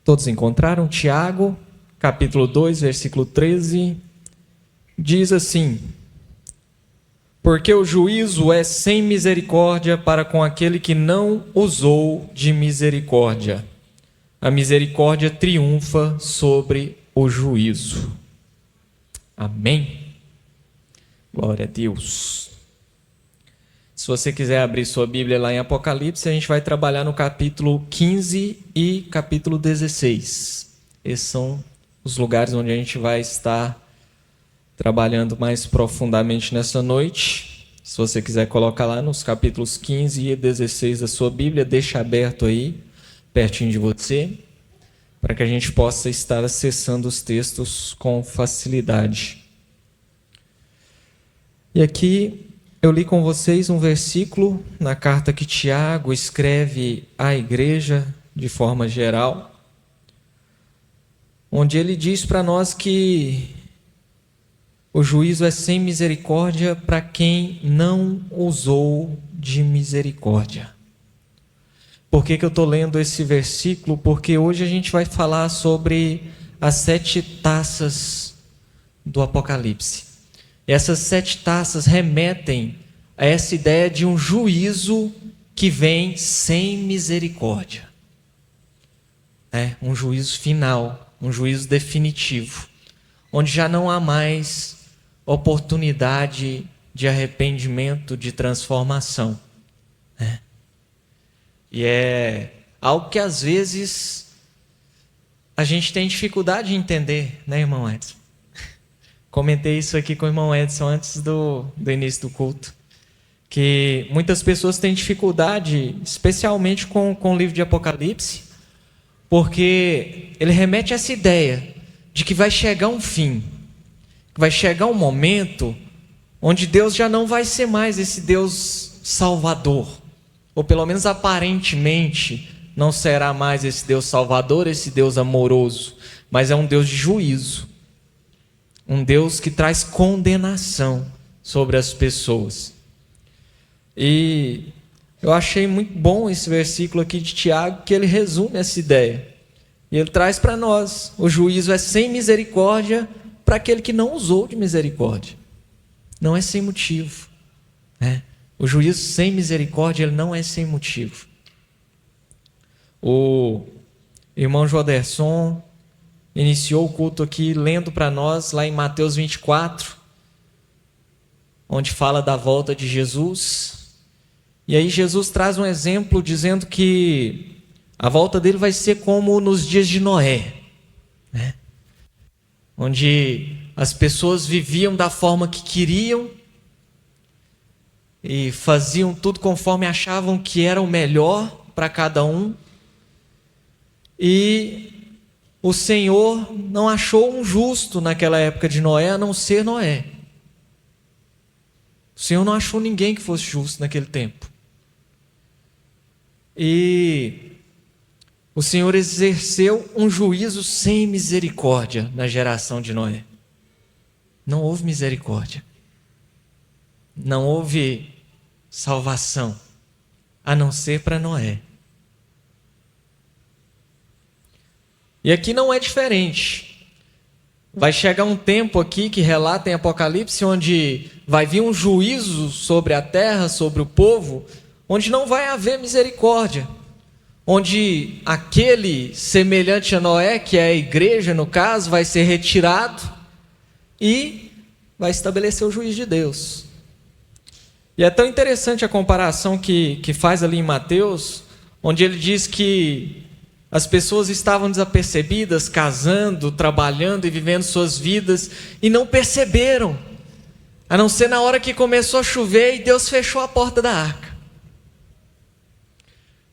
Todos encontraram? Tiago, capítulo 2, versículo 13, diz assim: porque o juízo é sem misericórdia para com aquele que não usou de misericórdia. A misericórdia triunfa sobre o juízo. Amém? Glória a Deus. Se você quiser abrir sua Bíblia lá em Apocalipse, a gente vai trabalhar no capítulo 15 e capítulo 16. Esses são os lugares onde a gente vai estar trabalhando mais profundamente nessa noite. Se você quiser colocar lá nos capítulos 15 e 16 da sua Bíblia, deixa aberto aí, pertinho de você, para que a gente possa estar acessando os textos com facilidade. E aqui eu li com vocês um versículo na carta que Tiago escreve à igreja de forma geral, onde ele diz para nós que o juízo é sem misericórdia para quem não usou de misericórdia. Por que eu estou lendo esse versículo? Porque hoje a gente vai falar sobre as 7 taças do Apocalipse. E essas 7 taças remetem a essa ideia de um juízo que vem sem misericórdia. Um juízo final, um juízo definitivo, onde já não há mais oportunidade de arrependimento, de transformação. E é algo que às vezes a gente tem dificuldade de entender, né, irmão Edson? Comentei isso aqui com o irmão Edson antes do início do culto, que muitas pessoas têm dificuldade, especialmente com o livro de Apocalipse, porque ele remete a essa ideia de que vai chegar um fim, que vai chegar um momento onde Deus já não vai ser mais esse Deus salvador, ou pelo menos aparentemente não será mais esse Deus salvador, esse Deus amoroso, mas é um Deus de juízo, um Deus que traz condenação sobre as pessoas. E eu achei muito bom esse versículo aqui de Tiago, que ele resume essa ideia. E ele traz para nós: o juízo é sem misericórdia para aquele que não usou de misericórdia. Não é sem motivo. O juízo sem misericórdia, ele não é sem motivo. O irmão Joderson iniciou o culto aqui lendo para nós lá em Mateus 24, onde fala da volta de Jesus. E aí Jesus traz um exemplo dizendo que a volta dele vai ser como nos dias de Noé, onde as pessoas viviam da forma que queriam e faziam tudo conforme achavam que era o melhor para cada um. E o Senhor não achou um justo naquela época de Noé, a não ser Noé. O Senhor não achou ninguém que fosse justo naquele tempo. E o Senhor exerceu um juízo sem misericórdia na geração de Noé. Não houve misericórdia. Não houve salvação, a não ser para Noé. E aqui não é diferente. Vai chegar um tempo aqui que relata em Apocalipse, onde vai vir um juízo sobre a terra, sobre o povo, onde não vai haver misericórdia, onde aquele semelhante a Noé, que é a igreja no caso, vai ser retirado e vai estabelecer o juízo de Deus. E é tão interessante a comparação que faz ali em Mateus, onde ele diz que as pessoas estavam desapercebidas, casando, trabalhando e vivendo suas vidas, e não perceberam, a não ser na hora que começou a chover e Deus fechou a porta da arca.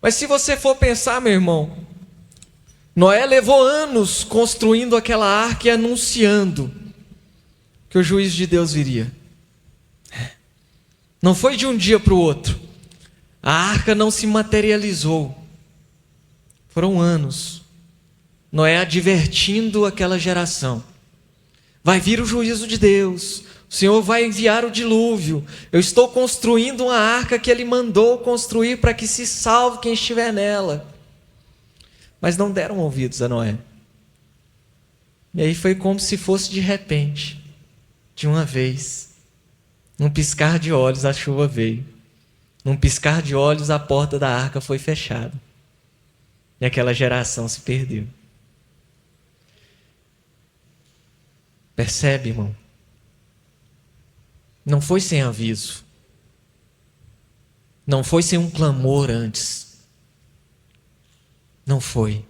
Mas se você for pensar, meu irmão, Noé levou anos construindo aquela arca e anunciando que o juízo de Deus viria. Não foi de um dia para o outro. A arca não se materializou. Foram anos. Noé advertindo aquela geração: vai vir o juízo de Deus, o Senhor vai enviar o dilúvio, eu estou construindo uma arca que Ele mandou construir para que se salve quem estiver nela. mas não deram ouvidos a Noé. E aí foi como se fosse de repente, de uma vez. Num piscar de olhos a chuva veio. Num piscar de olhos a porta da arca foi fechada. E aquela geração se perdeu. Percebe, irmão? Não foi sem aviso. Não foi sem um clamor antes. Não foi.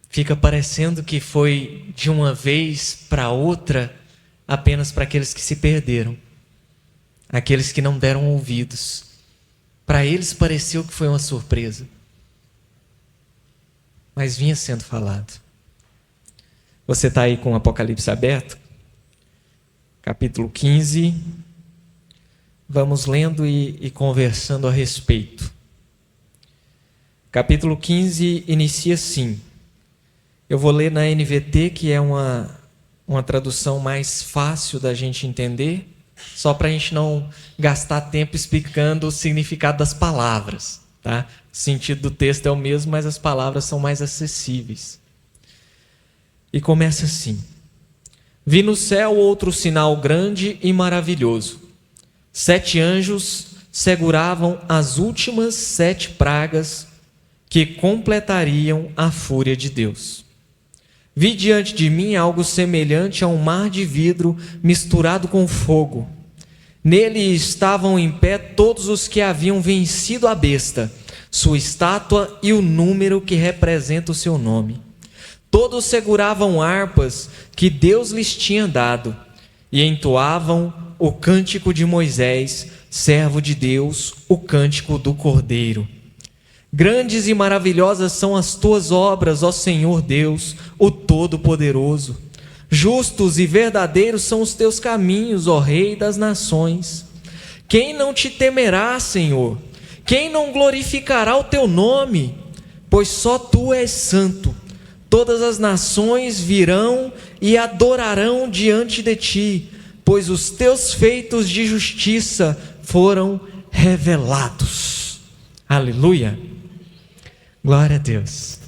Fica parecendo que foi de uma vez para outra, apenas para aqueles que se perderam, aqueles que não deram ouvidos. Para eles pareceu que foi uma surpresa, mas vinha sendo falado. Você está aí com o Apocalipse aberto? Capítulo 15. Vamos lendo e conversando a respeito. Capítulo 15 inicia assim. Eu vou ler na NVT, que é uma tradução mais fácil da gente entender, só para a gente não gastar tempo explicando o significado das palavras. Tá? O sentido do texto é o mesmo, mas as palavras são mais acessíveis. E começa assim. Vi no céu outro sinal grande e maravilhoso. 7 anjos seguravam as últimas 7 pragas que completariam a fúria de Deus. Vi diante de mim algo semelhante a um mar de vidro misturado com fogo. Nele estavam em pé todos os que haviam vencido a besta, sua estátua e o número que representa o seu nome. Todos seguravam harpas que Deus lhes tinha dado e entoavam o cântico de Moisés, servo de Deus, o cântico do Cordeiro. Grandes e maravilhosas são as tuas obras, ó Senhor Deus, o Todo-Poderoso. Justos e verdadeiros são os teus caminhos, ó Rei das nações. Quem não te temerá, Senhor? Quem não glorificará o teu nome? Pois só tu és santo. Todas as nações virão e adorarão diante de ti, pois os teus feitos de justiça foram revelados. Aleluia! Glória a Deus.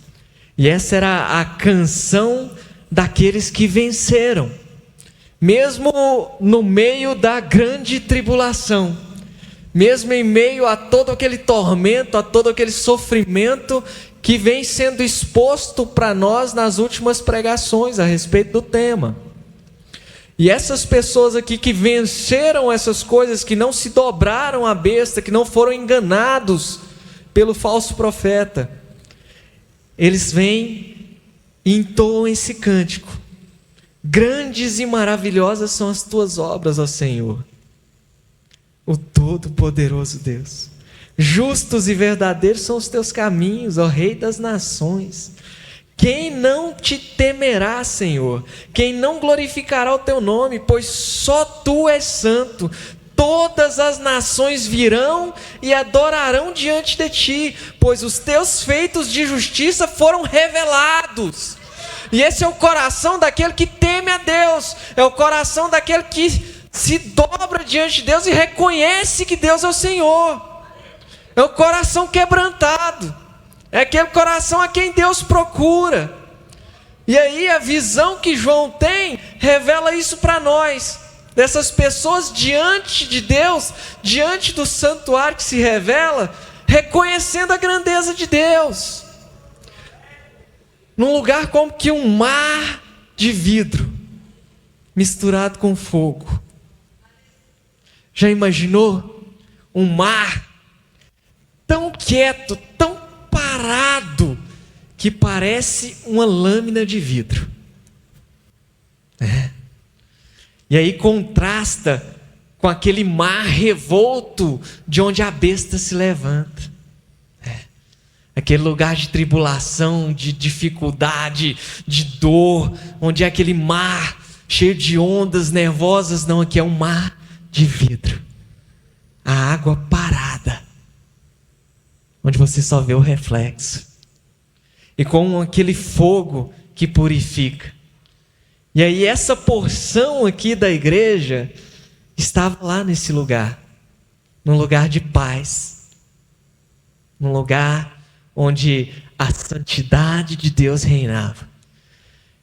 E essa era a canção daqueles que venceram, mesmo no meio da grande tribulação, mesmo em meio a todo aquele tormento, a todo aquele sofrimento que vem sendo exposto para nós nas últimas pregações a respeito do tema. E essas pessoas aqui que venceram essas coisas, que não se dobraram à besta, que não foram enganados pelo falso profeta, eles vêm e entoam esse cântico. Grandes e maravilhosas são as tuas obras, ó Senhor, o Todo-Poderoso Deus. Justos e verdadeiros são os teus caminhos, ó Rei das nações. Quem não te temerá, Senhor? Quem não glorificará o teu nome? Pois só tu és santo. Todas as nações virão e adorarão diante de ti, pois os teus feitos de justiça foram revelados. E esse é o coração daquele que teme a Deus, é o coração daquele que se dobra diante de Deus e reconhece que Deus é o Senhor. É o coração quebrantado, é aquele coração a quem Deus procura. E aí a visão que João tem revela isso para nós, dessas pessoas diante de Deus, diante do santuário que se revela, reconhecendo a grandeza de Deus, num lugar como que um mar de vidro, misturado com fogo. Já imaginou um mar tão quieto, tão parado, que parece uma lâmina de vidro? E aí contrasta com aquele mar revolto de onde a besta se levanta. Aquele lugar de tribulação, de dificuldade, de dor, onde é aquele mar cheio de ondas nervosas. Não, aqui é um mar de vidro, a água parada, onde você só vê o reflexo, e com aquele fogo que purifica. E aí essa porção aqui da igreja estava lá nesse lugar, num lugar de paz, num lugar onde a santidade de Deus reinava.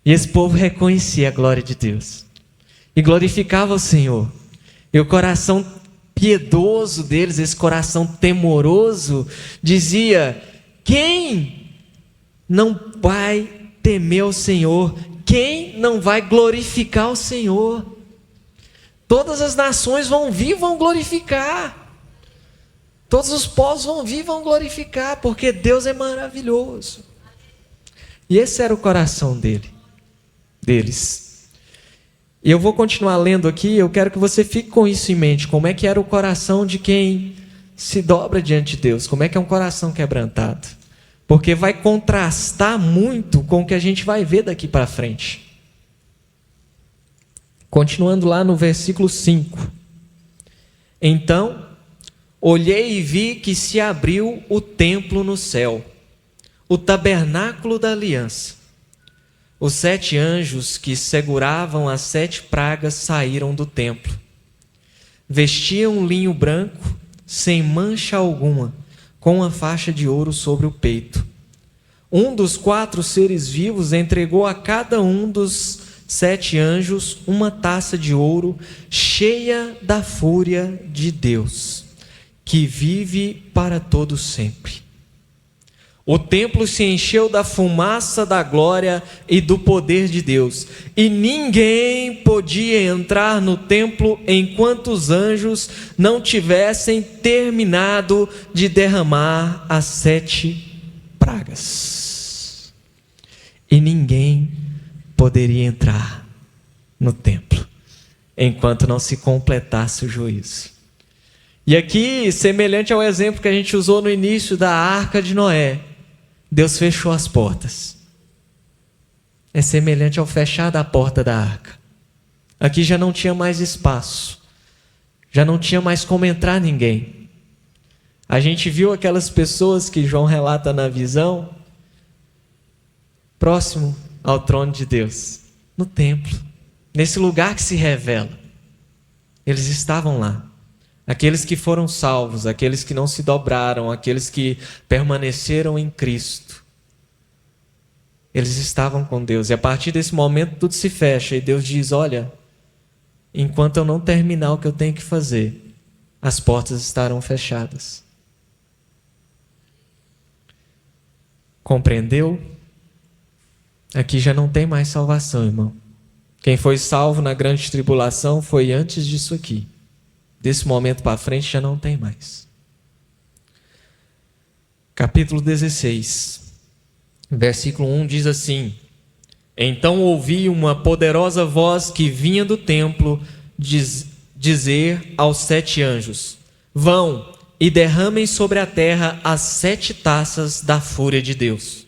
E esse povo reconhecia a glória de Deus e glorificava o Senhor. E o coração piedoso deles, esse coração temoroso, dizia: quem não vai temer o Senhor? Quem não vai glorificar o Senhor? Todas as nações vão vir, vão glorificar. Todos os povos vão vir, vão glorificar, porque Deus é maravilhoso. E esse era o coração deles. E eu vou continuar lendo aqui, eu quero que você fique com isso em mente, como é que era o coração de quem se dobra diante de Deus, como é que é um coração quebrantado. Porque vai contrastar muito com o que a gente vai ver daqui para frente. Continuando lá no versículo 5. Então, olhei e vi que se abriu o templo no céu, o tabernáculo da aliança. Os 7 anjos que seguravam as 7 pragas saíram do templo. Vestiam um linho branco, sem mancha alguma, com uma faixa de ouro sobre o peito. Um dos 4 seres vivos entregou a cada um dos 7 anjos uma taça de ouro cheia da fúria de Deus, que vive para todo sempre. O templo se encheu da fumaça da glória e do poder de Deus, e ninguém podia entrar no templo enquanto os anjos não tivessem terminado de derramar as 7 pragas. E ninguém poderia entrar no templo enquanto não se completasse o juízo. E aqui, semelhante ao exemplo que a gente usou no início da Arca de Noé, Deus fechou as portas. É semelhante ao fechar da porta da arca. Aqui já não tinha mais espaço. Já não tinha mais como entrar ninguém. A gente viu aquelas pessoas que João relata na visão, próximo ao trono de Deus, no templo, nesse lugar que se revela. Eles estavam lá. Aqueles que foram salvos, aqueles que não se dobraram, aqueles que permaneceram em Cristo, eles estavam com Deus. E a partir desse momento tudo se fecha e Deus diz: olha, enquanto eu não terminar o que eu tenho que fazer, as portas estarão fechadas. Compreendeu? Aqui já não tem mais salvação, irmão. Quem foi salvo na grande tribulação foi antes disso aqui. Desse momento para frente já não tem mais. Capítulo 16, versículo 1 diz assim: então ouvi uma poderosa voz que vinha do templo dizer aos 7 anjos: vão e derramem sobre a terra as 7 taças da fúria de Deus.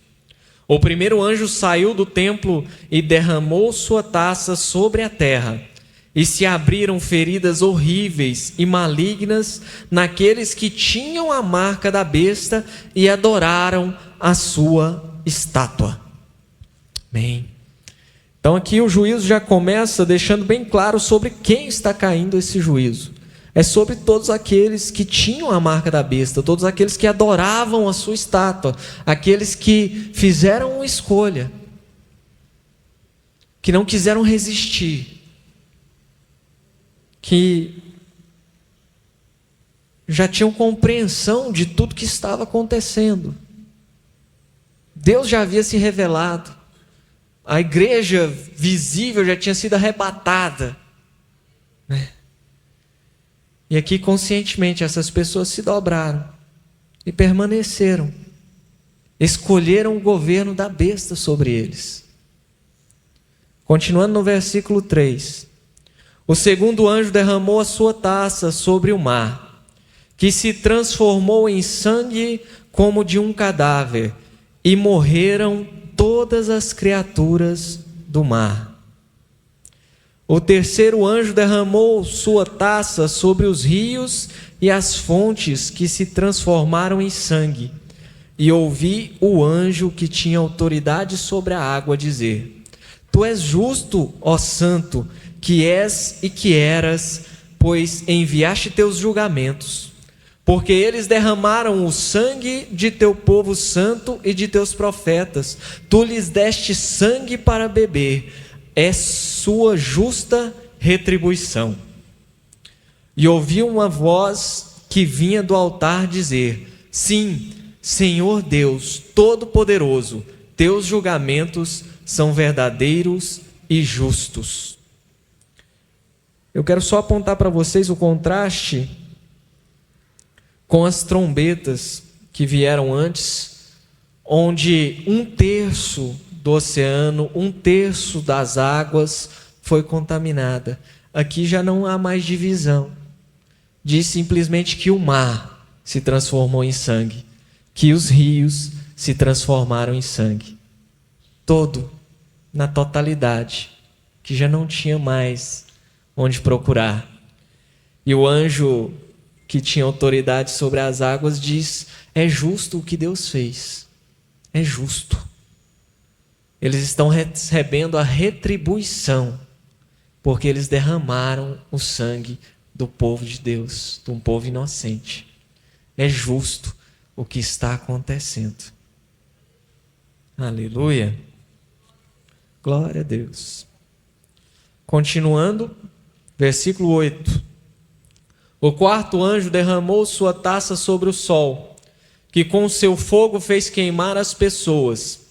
O primeiro anjo saiu do templo e derramou sua taça sobre a terra. E se abriram feridas horríveis e malignas naqueles que tinham a marca da besta e adoraram a sua estátua. Amém. Então aqui o juízo já começa deixando bem claro sobre quem está caindo esse juízo. É sobre todos aqueles que tinham a marca da besta, todos aqueles que adoravam a sua estátua, aqueles que fizeram uma escolha, que não quiseram resistir, que já tinham compreensão de tudo que estava acontecendo. Deus já havia se revelado, a igreja visível já tinha sido arrebatada, né? E aqui conscientemente essas pessoas se dobraram e permaneceram, escolheram o governo da besta sobre eles. Continuando no versículo 3: o segundo anjo derramou a sua taça sobre o mar, que se transformou em sangue como de um cadáver, e morreram todas as criaturas do mar. O terceiro anjo derramou sua taça sobre os rios e as fontes, que se transformaram em sangue. E ouvi o anjo que tinha autoridade sobre a água dizer: tu és justo, ó santo, que és e que eras, pois enviaste teus julgamentos. porque eles derramaram o sangue de teu povo santo e de teus profetas. Tu lhes deste sangue para beber, é sua justa retribuição. E ouvi uma voz que vinha do altar dizer: sim, Senhor Deus Todo-Poderoso, teus julgamentos são verdadeiros e justos. Eu quero só apontar para vocês o contraste com as trombetas que vieram antes, onde 1/3 do oceano, 1/3 das águas foi contaminada. Aqui já não há mais divisão. Diz simplesmente que o mar se transformou em sangue, que os rios se transformaram em sangue. Todo, na totalidade, que já não tinha mais onde procurar. E o anjo que tinha autoridade sobre as águas diz: é justo o que Deus fez. É justo. Eles estão recebendo a retribuição, porque eles derramaram o sangue do povo de Deus, de um povo inocente. É justo o que está acontecendo. Aleluia. Glória a Deus. Continuando, versículo 8. O quarto anjo derramou sua taça sobre o sol, que com seu fogo fez queimar as pessoas.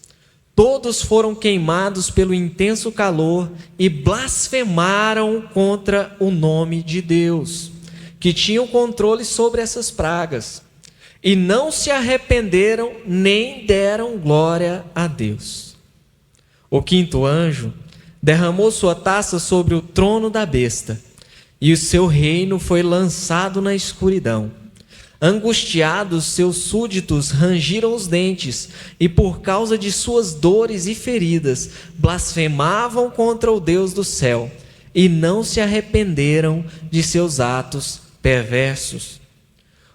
Todos foram queimados pelo intenso calor e blasfemaram contra o nome de Deus, que tinha o controle sobre essas pragas, e não se arrependeram nem deram glória a Deus. O quinto anjo derramou sua taça sobre o trono da besta, e o seu reino foi lançado na escuridão. Angustiados, seus súditos rangiram os dentes, e por causa de suas dores e feridas, blasfemavam contra o Deus do céu, e não se arrependeram de seus atos perversos.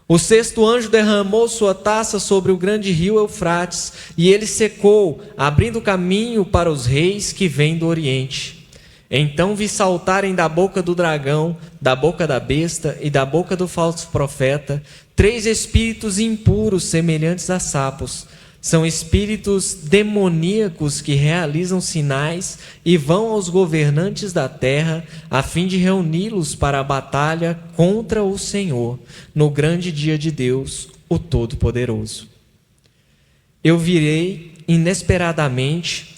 O sexto anjo derramou sua taça sobre o grande rio Eufrates, e ele secou, abrindo caminho para os reis que vêm do Oriente. Então vi saltarem da boca do dragão, da boca da besta e da boca do falso profeta 3 espíritos impuros semelhantes a sapos. São espíritos demoníacos que realizam sinais e vão aos governantes da terra a fim de reuni-los para a batalha contra o Senhor, no grande dia de Deus, o Todo-Poderoso. Eu virei inesperadamente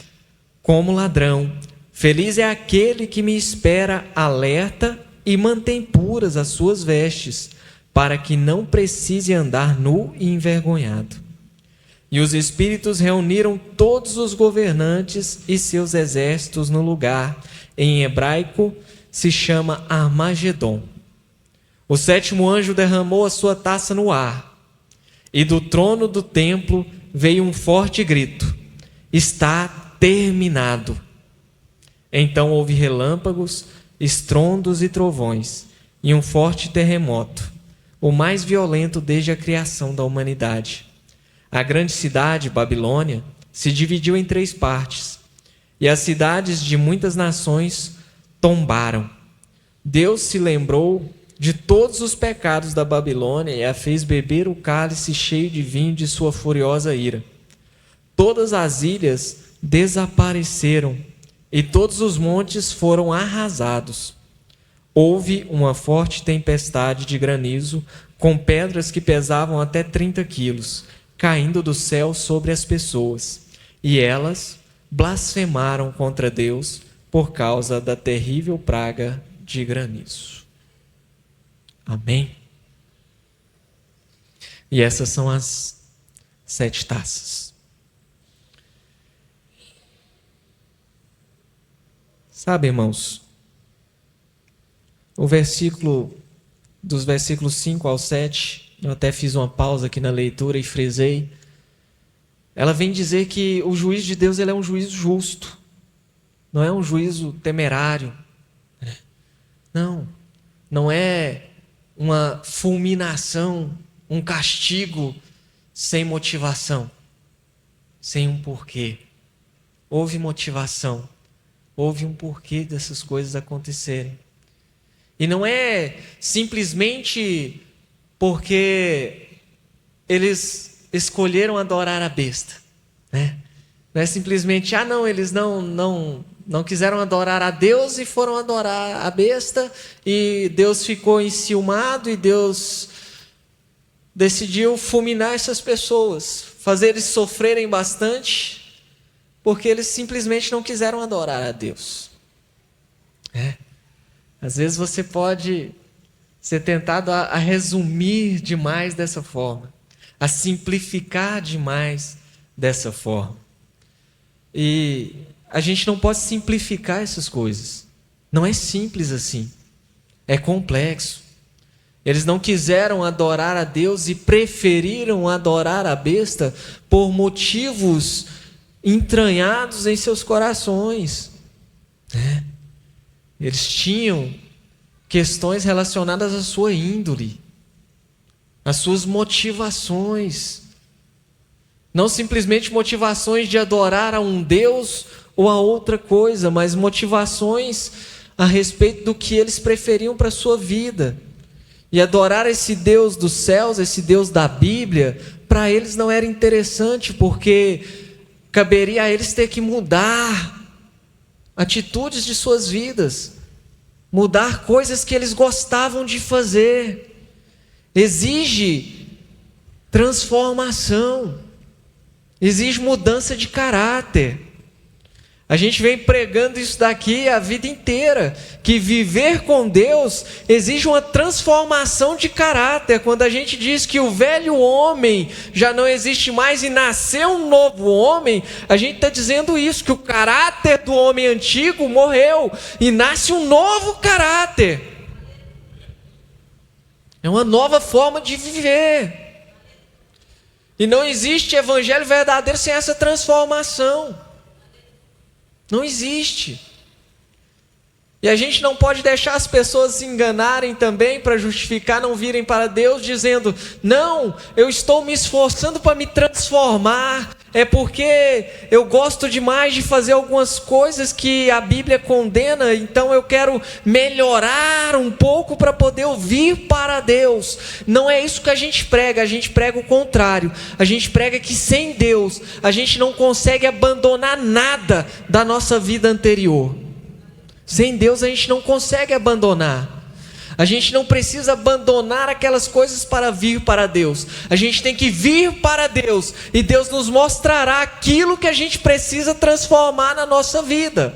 como ladrão. Feliz é aquele que me espera alerta e mantém puras as suas vestes, para que não precise andar nu e envergonhado. E os espíritos reuniram todos os governantes e seus exércitos no lugar, em hebraico se chama Armagedon. O sétimo anjo derramou a sua taça no ar, e do trono do templo veio um forte grito: está terminado. Então houve relâmpagos, estrondos e trovões, e um forte terremoto, o mais violento desde a criação da humanidade. A grande cidade, Babilônia, se dividiu em 3 partes, e as cidades de muitas nações tombaram. Deus se lembrou de todos os pecados da Babilônia e a fez beber o cálice cheio de vinho de sua furiosa ira. Todas as ilhas desapareceram, e todos os montes foram arrasados. Houve uma forte tempestade de granizo, com pedras que pesavam até 30 quilos, caindo do céu sobre as pessoas, e elas blasfemaram contra Deus por causa da terrível praga de granizo. Amém? E essas são as 7 taças. Sabe, irmãos, dos versículos 5 ao 7, eu até fiz uma pausa aqui na leitura e frisei, ela vem dizer que o juízo de Deus ele é um juízo justo, não é um juízo temerário. Não é uma fulminação, um castigo sem motivação, sem um porquê. Houve motivação. Houve um porquê dessas coisas acontecerem. E não é simplesmente porque eles escolheram adorar a besta, né? Não é simplesmente, eles não quiseram adorar a Deus e foram adorar a besta, e Deus ficou enciumado e Deus decidiu fulminar essas pessoas, fazer eles sofrerem bastante, porque eles simplesmente não quiseram adorar a Deus. Às vezes você pode ser tentado a resumir demais dessa forma, a simplificar demais dessa forma. E a gente não pode simplificar essas coisas. Não é simples assim. É complexo. Eles não quiseram adorar a Deus e preferiram adorar a besta por motivos entranhados em seus corações. Eles tinham questões relacionadas à sua índole, às suas motivações. Não simplesmente motivações de adorar a um Deus ou a outra coisa, mas motivações a respeito do que eles preferiam para a sua vida. E adorar esse Deus dos céus, esse Deus da Bíblia, para eles não era interessante, porque caberia a eles ter que mudar atitudes de suas vidas, mudar coisas que eles gostavam de fazer. Exige transformação, exige mudança de caráter. A gente vem pregando isso daqui a vida inteira, que viver com Deus exige uma transformação de caráter. Quando a gente diz que o velho homem já não existe mais e nasceu um novo homem, a gente está dizendo isso, que o caráter do homem antigo morreu e nasce um novo caráter. É uma nova forma de viver. E não existe evangelho verdadeiro sem essa transformação. Não existe. E a gente não pode deixar as pessoas se enganarem também para justificar não virem para Deus dizendo: não, eu estou me esforçando para me transformar, é porque eu gosto demais de fazer algumas coisas que a Bíblia condena, então eu quero melhorar um pouco para poder vir para Deus. Não é isso que a gente prega o contrário. A gente prega que sem Deus a gente não consegue abandonar nada da nossa vida anterior. Sem Deus a gente não consegue abandonar. A gente não precisa abandonar aquelas coisas para vir para Deus. A gente tem que vir para Deus, e Deus nos mostrará aquilo que a gente precisa transformar na nossa vida.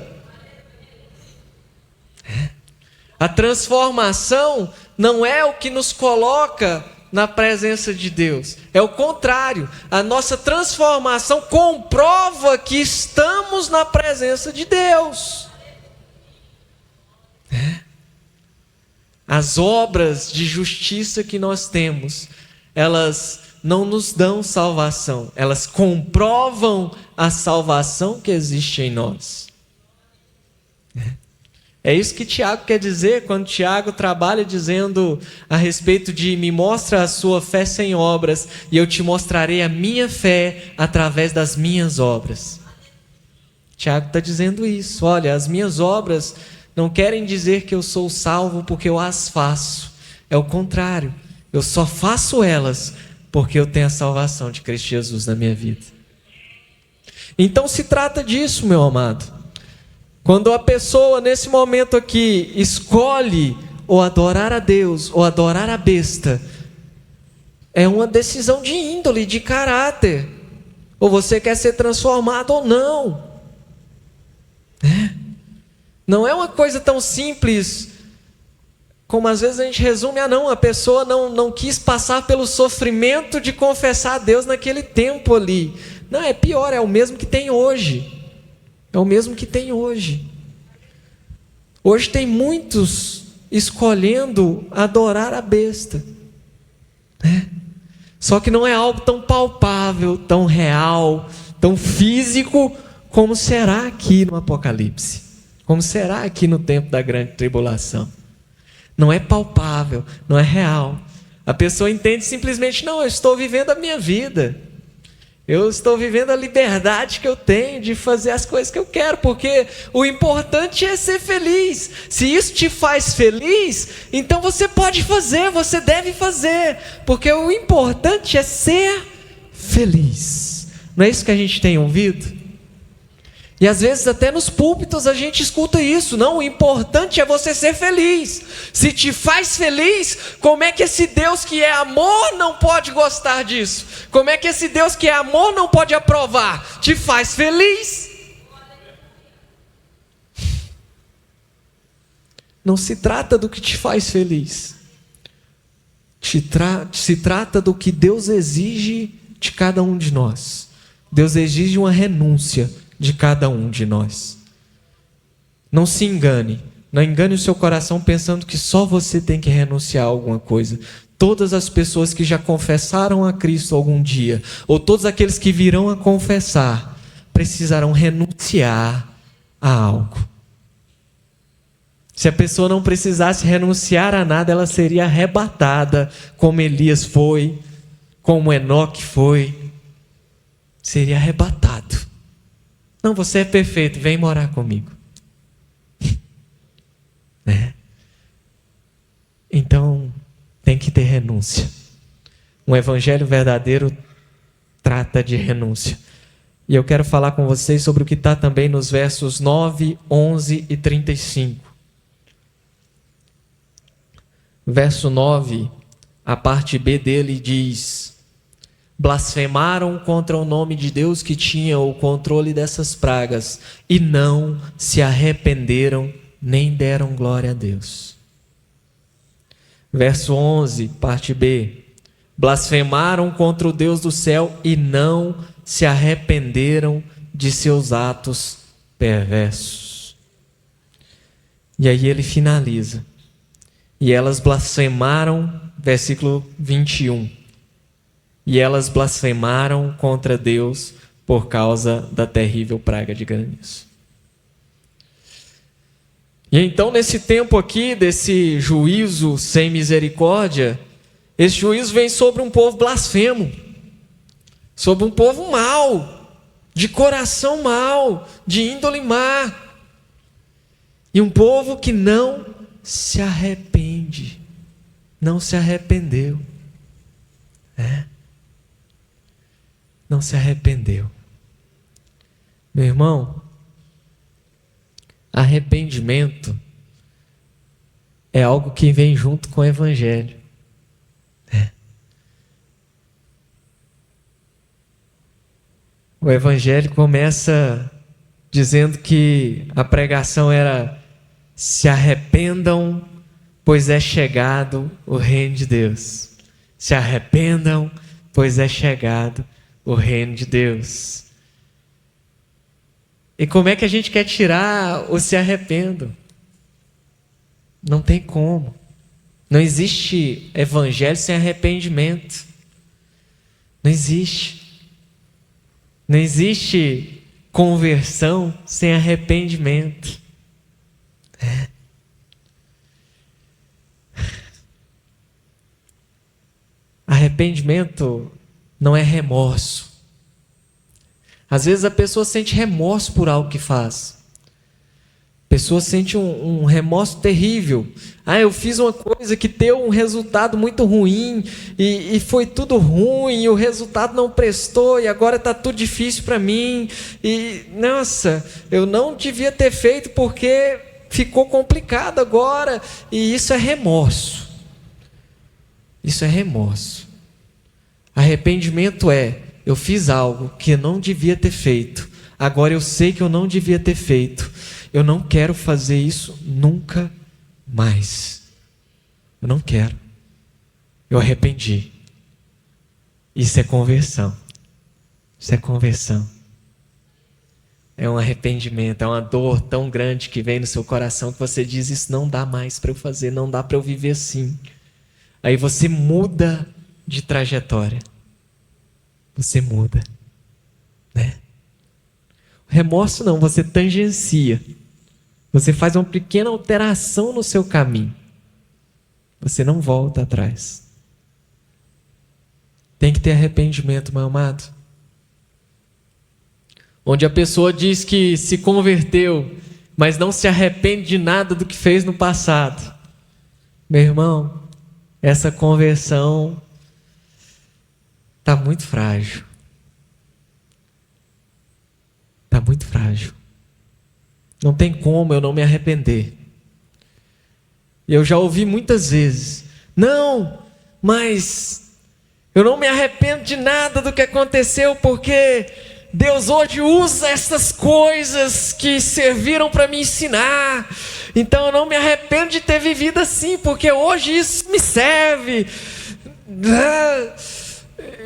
A transformação não é o que nos coloca na presença de Deus. É o contrário. A nossa transformação comprova que estamos na presença de Deus. As obras de justiça que nós temos, elas não nos dão salvação, elas comprovam a salvação que existe em nós. É isso que Tiago quer dizer quando Tiago trabalha dizendo a respeito de: me mostra a sua fé sem obras, e eu te mostrarei a minha fé através das minhas obras. Tiago está dizendo isso. Olha, as minhas obras não querem dizer que eu sou salvo porque eu as faço. É o contrário. Eu só faço elas porque eu tenho a salvação de Cristo Jesus na minha vida. Então se trata disso, meu amado. Quando a pessoa nesse momento aqui escolhe ou adorar a Deus ou adorar a besta, é uma decisão de índole, de caráter. Ou você quer ser transformado ou não. Não é uma coisa tão simples como às vezes a gente resume: a pessoa não quis passar pelo sofrimento de confessar a Deus naquele tempo ali. Não, é pior, é o mesmo que tem hoje. É o mesmo que tem hoje. Hoje tem muitos escolhendo adorar a besta. Só que não é algo tão palpável, tão real, tão físico como será aqui no Apocalipse. Como será aqui no tempo da grande tribulação. Não é palpável, não é real. A pessoa entende simplesmente: não, eu estou vivendo a minha vida. Eu estou vivendo a liberdade que eu tenho de fazer as coisas que eu quero, porque o importante é ser feliz. Se isso te faz feliz, então você pode fazer, você deve fazer, porque o importante é ser feliz. Não é isso que a gente tem ouvido? E às vezes até nos púlpitos a gente escuta isso. Não, o importante é você ser feliz. Se te faz feliz, como é que esse Deus que é amor não pode gostar disso? Como é que esse Deus que é amor não pode aprovar? Te faz feliz. Não se trata do que te faz feliz. Se trata do que Deus exige de cada um de nós. Deus exige uma renúncia de cada um de nós. Não se engane. Não engane o seu coração pensando que só você tem que renunciar a alguma coisa. Todas as pessoas que já confessaram a Cristo algum dia, ou todos aqueles que virão a confessar, precisarão renunciar a algo. Se a pessoa não precisasse renunciar a nada, ela seria arrebatada, como Elias foi, como Enoque foi. Seria arrebatado. Não, você é perfeito, vem morar comigo. Então, tem que ter renúncia. Um evangelho verdadeiro trata de renúncia. E eu quero falar com vocês sobre o que está também nos versos 9, 11 e 35. Verso 9, a parte B dele diz: blasfemaram contra o nome de Deus que tinha o controle dessas pragas e não se arrependeram nem deram glória a Deus. Verso 11, parte B: blasfemaram contra o Deus do céu e não se arrependeram de seus atos perversos. E aí ele finaliza: e elas blasfemaram, versículo 21. E elas blasfemaram contra Deus por causa da terrível praga de granizo. E então, nesse tempo aqui, desse juízo sem misericórdia, esse juízo vem sobre um povo blasfemo, sobre um povo mau, de coração mau, de índole má, e um povo que não se arrepende, não se arrependeu. Não se arrependeu. Meu irmão, arrependimento é algo que vem junto com o evangelho. O evangelho começa dizendo que a pregação era: se arrependam, pois é chegado o reino de Deus. Se arrependam, pois é chegado o reino de Deus. E como é que a gente quer tirar o se arrependam? Não tem como. Não existe evangelho sem arrependimento. Não existe. Não existe conversão sem arrependimento. Arrependimento não é remorso. Às vezes a pessoa sente remorso por algo que faz. A pessoa sente um remorso terrível. Eu fiz uma coisa que deu um resultado muito ruim, e foi tudo ruim, e o resultado não prestou, e agora está tudo difícil para mim. E, nossa, eu não devia ter feito porque ficou complicado agora. E isso é remorso. Isso é remorso. Arrependimento é: eu fiz algo que eu não devia ter feito, agora eu sei que eu não devia ter feito, eu não quero fazer isso nunca mais. Eu não quero. Eu arrependi. Isso é conversão. Isso é conversão. É um arrependimento, é uma dor tão grande que vem no seu coração que você diz: isso não dá mais para eu fazer, não dá para eu viver assim. Aí você muda de trajetória. Você muda, Remorso não, você tangencia. Você faz uma pequena alteração no seu caminho. Você não volta atrás. Tem que ter arrependimento, meu amado. onde a pessoa diz que se converteu, mas não se arrepende de nada do que fez no passado. Meu irmão, essa conversão está muito frágil. Está muito frágil. Não tem como eu não me arrepender. Eu já ouvi muitas vezes: não, mas eu não me arrependo de nada do que aconteceu, porque Deus hoje usa essas coisas que serviram para me ensinar. Então eu não me arrependo de ter vivido assim, porque hoje isso me serve.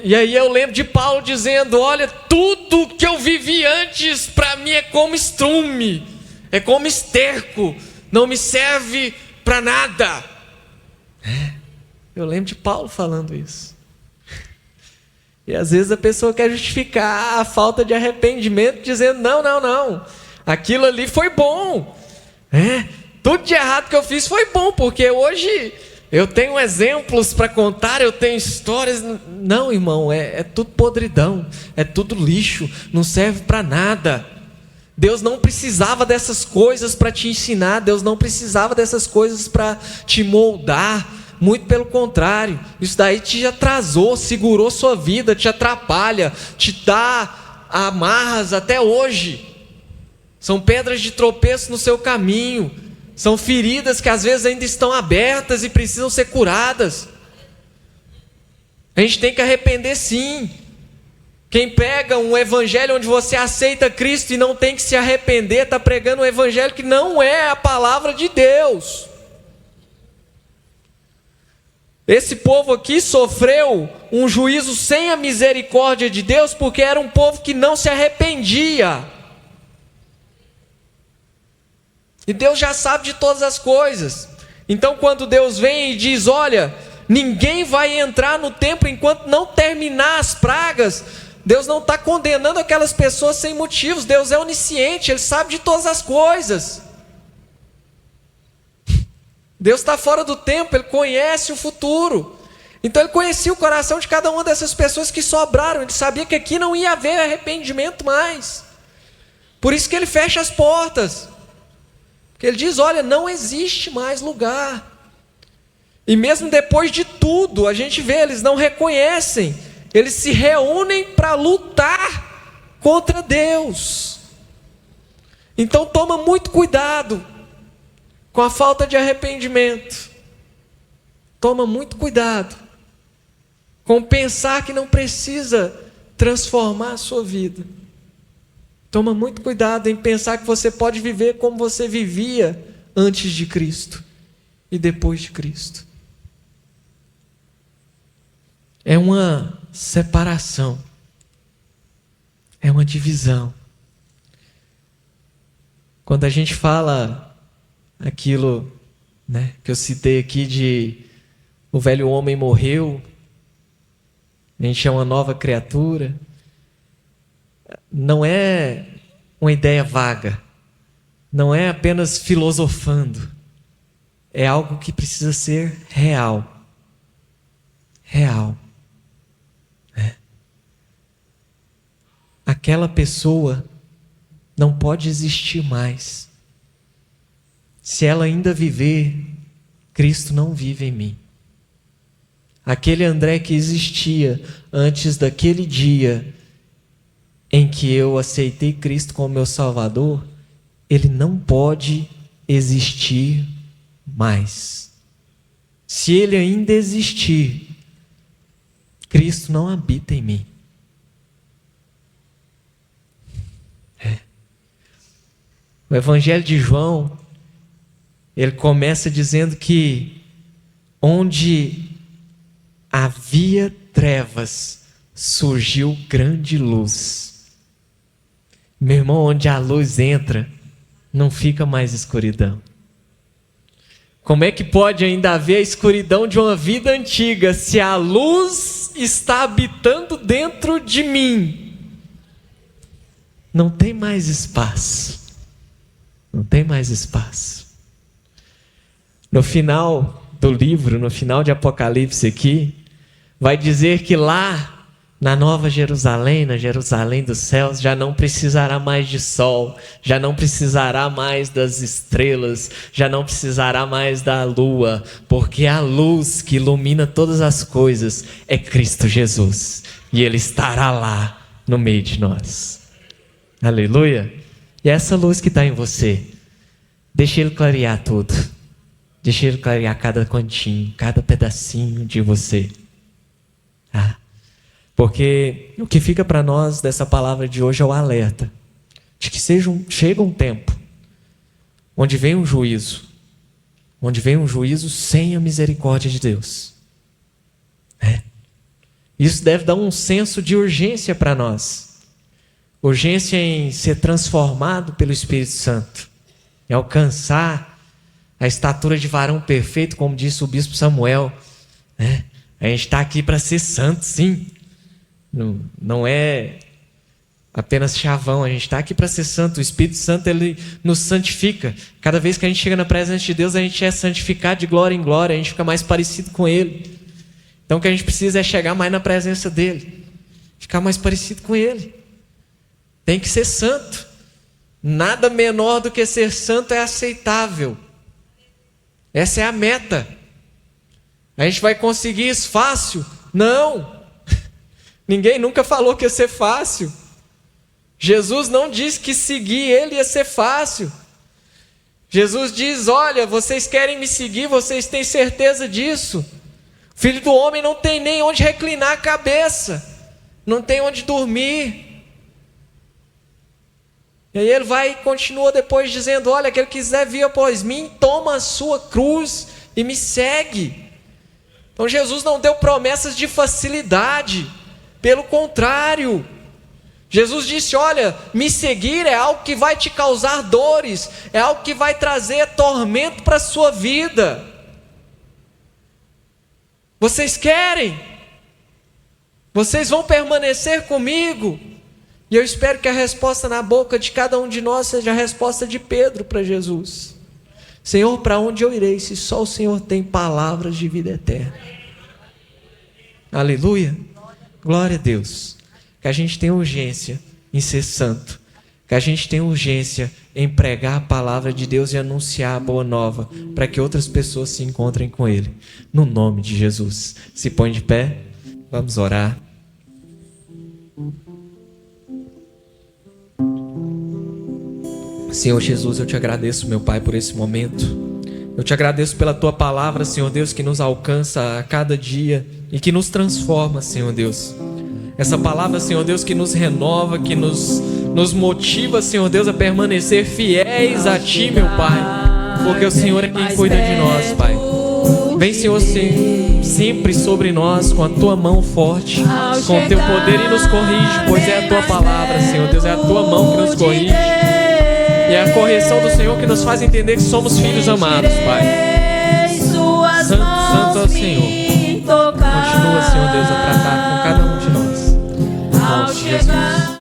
E aí eu lembro de Paulo dizendo: olha, tudo que eu vivi antes para mim é como estrume, é como esterco, não me serve para nada. Eu lembro de Paulo falando isso. E às vezes a pessoa quer justificar a falta de arrependimento dizendo: não, aquilo ali foi bom, tudo de errado que eu fiz foi bom, porque hoje eu tenho exemplos para contar, eu tenho histórias. Não, irmão, é tudo podridão, é tudo lixo, não serve para nada. Deus não precisava dessas coisas para te ensinar, Deus não precisava dessas coisas para te moldar. Muito pelo contrário, isso daí te atrasou, segurou sua vida, te atrapalha, te dá amarras até hoje. São pedras de tropeço no seu caminho, são feridas que às vezes ainda estão abertas e precisam ser curadas. A gente tem que arrepender, sim. Quem prega um evangelho onde você aceita Cristo e não tem que se arrepender, está pregando um evangelho que não é a palavra de Deus. Esse povo aqui sofreu um juízo sem a misericórdia de Deus, porque era um povo que não se arrependia. E Deus já sabe de todas as coisas. Então quando Deus vem e diz: olha, ninguém vai entrar no templo enquanto não terminar as pragas, Deus não está condenando aquelas pessoas sem motivos. Deus é onisciente, Ele sabe de todas as coisas. Deus está fora do tempo, Ele conhece o futuro. Então Ele conhecia o coração de cada uma dessas pessoas que sobraram. Ele sabia que aqui não ia haver arrependimento mais. Por isso que Ele fecha as portas. Porque Ele diz: olha, não existe mais lugar. E mesmo depois de tudo, a gente vê, eles não reconhecem. Eles se reúnem para lutar contra Deus. Então toma muito cuidado com a falta de arrependimento. Toma muito cuidado com pensar que não precisa transformar a sua vida. Toma muito cuidado em pensar que você pode viver como você vivia antes de Cristo e depois de Cristo. É uma separação, é uma divisão. Quando a gente fala aquilo, que eu citei aqui de o velho homem morreu, a gente é uma nova criatura, não é uma ideia vaga, não é apenas filosofando, é algo que precisa ser real. Real. Aquela pessoa não pode existir mais. Se ela ainda viver, Cristo não vive em mim. Aquele André que existia antes daquele dia em que eu aceitei Cristo como meu Salvador, ele não pode existir mais. Se ele ainda existir, Cristo não habita em mim. O Evangelho de João, ele começa dizendo que onde havia trevas, surgiu grande luz. Meu irmão, onde a luz entra, não fica mais escuridão. Como é que pode ainda haver a escuridão de uma vida antiga, se a luz está habitando dentro de mim? Não tem mais espaço. Não tem mais espaço. No final do livro, no final de Apocalipse aqui, vai dizer que lá Na Nova Jerusalém, na Jerusalém dos céus, já não precisará mais de sol, já não precisará mais das estrelas, já não precisará mais da lua, porque a luz que ilumina todas as coisas é Cristo Jesus, e Ele estará lá no meio de nós. Aleluia! E essa luz que está em você, deixa Ele clarear tudo, deixa Ele clarear cada cantinho, cada pedacinho de você. Porque o que fica para nós dessa palavra de hoje é o alerta de que chega um tempo onde vem um juízo sem a misericórdia de Deus. Isso deve dar um senso de urgência para nós, urgência em ser transformado pelo Espírito Santo, em alcançar a estatura de varão perfeito, como disse o bispo Samuel. A gente está aqui para ser santo, sim. Não é apenas chavão, a gente está aqui para ser santo. O Espírito Santo, Ele nos santifica. Cada vez que a gente chega na presença de Deus, a gente é santificado de glória em glória, a gente fica mais parecido com Ele. Então o que a gente precisa é chegar mais na presença dEle, ficar mais parecido com Ele. Tem que ser santo. Nada menor do que ser santo é aceitável. Essa é a meta. A gente vai conseguir isso fácil? Não. Ninguém nunca falou que ia ser fácil. Jesus não disse que seguir Ele ia ser fácil. Jesus diz: olha, vocês querem me seguir, vocês têm certeza disso? O Filho do Homem não tem nem onde reclinar a cabeça, não tem onde dormir. E aí Ele vai e continua depois dizendo: olha, aquele que quiser vir após mim, toma a sua cruz e me segue. Então Jesus não deu promessas de facilidade. Pelo contrário, Jesus disse: olha, me seguir é algo que vai te causar dores, é algo que vai trazer tormento para a sua vida. Vocês querem? Vocês vão permanecer comigo? E eu espero que a resposta na boca de cada um de nós seja a resposta de Pedro para Jesus: Senhor, para onde eu irei se só o Senhor tem palavras de vida eterna? Aleluia! Glória a Deus, que a gente tem urgência em ser santo, que a gente tem urgência em pregar a palavra de Deus e anunciar a boa nova, para que outras pessoas se encontrem com Ele, no nome de Jesus. Se põe de pé, vamos orar. Senhor Jesus, eu te agradeço, meu Pai, por esse momento. Eu te agradeço pela Tua palavra, Senhor Deus, que nos alcança a cada dia e que nos transforma, Senhor Deus. Essa palavra, Senhor Deus, que nos renova, que nos motiva, Senhor Deus, a permanecer fiéis a Ti, meu Pai, porque o Senhor é quem cuida de nós, Pai. Vem, Senhor, sempre sobre nós com a Tua mão forte, com o Teu poder, e nos corrige, pois é a Tua palavra, Senhor Deus, é a Tua mão que nos corrige. E é a correção do Senhor que nos faz entender que somos filhos amados, Pai. Santo, santo é o Senhor.